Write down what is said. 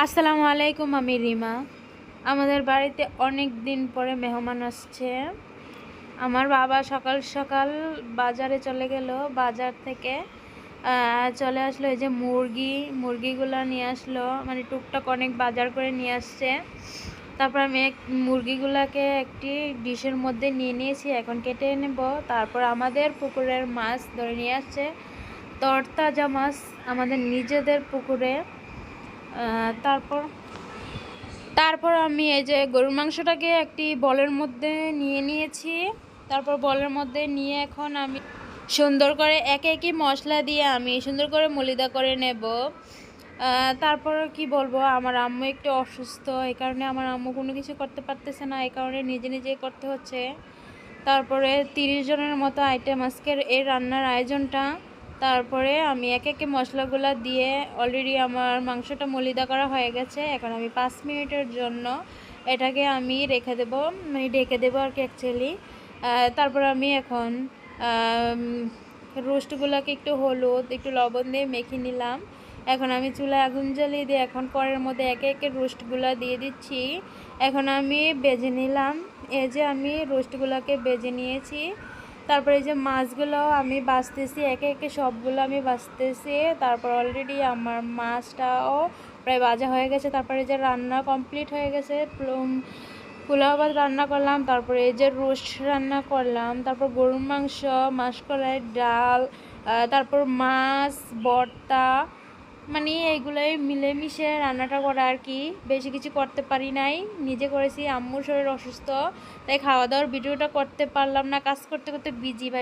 আসসালামু আলাইকুম, আমি রিমা। আমাদের বাড়িতে অনেক দিন পরে মেহমান আসছে। আমার বাবা সকাল সকাল বাজারে চলে গেল। বাজার থেকে চলে আসলো এই যে মুরগিগুলো নিয়ে আসলো, মানে টুকটাক অনেক বাজার করে নিয়ে আসছে। তারপর আমি মুরগিগুলোকে একটি ডিশের মধ্যে নিয়ে নিয়েছি, এখন কেটে নেব। তারপর আমাদের পুকুরের মাছ ধরে নিয়ে আসছে, তরতাজা মাছ আমাদের নিজেদের পুকুরে। তারপর তারপর আমি এই যে গরুর মাংসটাকে একটি বলের মধ্যে নিয়ে নিয়েছি। তারপর বলের মধ্যে নিয়ে এখন আমি সুন্দর করে একে একে মশলা দিয়ে আমি সুন্দর করে মলিদা করে নেব। তারপর কি বলবো, আমার আম্মু একটু অসুস্থ, এই কারণে আমার আম্মু কোনো কিছু করতে পারতেছে না, এই কারণে নিজে নিজেই করতে হচ্ছে। তারপরে 30 জনের মতো আইটেম আজকের এই রান্নার আয়োজনটা। তারপরে আমি একে একে মশলাগুলো দিয়ে অলরেডি আমার মাংসটা মলিদা করা হয়ে গেছে। এখন আমি 5 মিনিটের জন্য এটাকে আমি রেখে দেবো, মানে ঢেকে দেবো আর কি অ্যাকচুয়ালি। তারপর আমি এখন রোস্টগুলোকে একটু হলুদ একটু লবণ দিয়ে মেখে নিলাম। এখন আমি চুলায় আগুন জ্বালিয়ে দিয়ে এখন কড়াইয়ের মধ্যে একে একে রোস্টগুলো দিয়ে দিচ্ছি। এখন আমি বেজে নিলাম। এই যে আমি রোস্টগুলোকে বেজে নিয়েছি। তারপরে এই যে মাছগুলো আমি বাছতেছি, একে একে সবগুলো আমি বাছতেছি। তারপর অলরেডি আমার মাছটাও প্রায় ভাজা হয়ে গেছে। তারপরে যে রান্না কমপ্লিট হয়ে গেছে, পোলাও ভাত রান্না করলাম, তারপরে এই যে রোস্ট রান্না করলাম, তারপর গরুর মাংস, মাসকলাই ডাল, তারপর মাছ ভর্তা, মানে এইগুলোই মিলেমিশে রান্নাটা করা আর কি। বেশি কিছু করতে পারি নাই, নিজে করেছি। আম্মুর শরীর অসুস্থ, তাই খাওয়া দাওয়ার ভিডিওটা করতে পারলাম না, কাজ করতে করতে বিজি।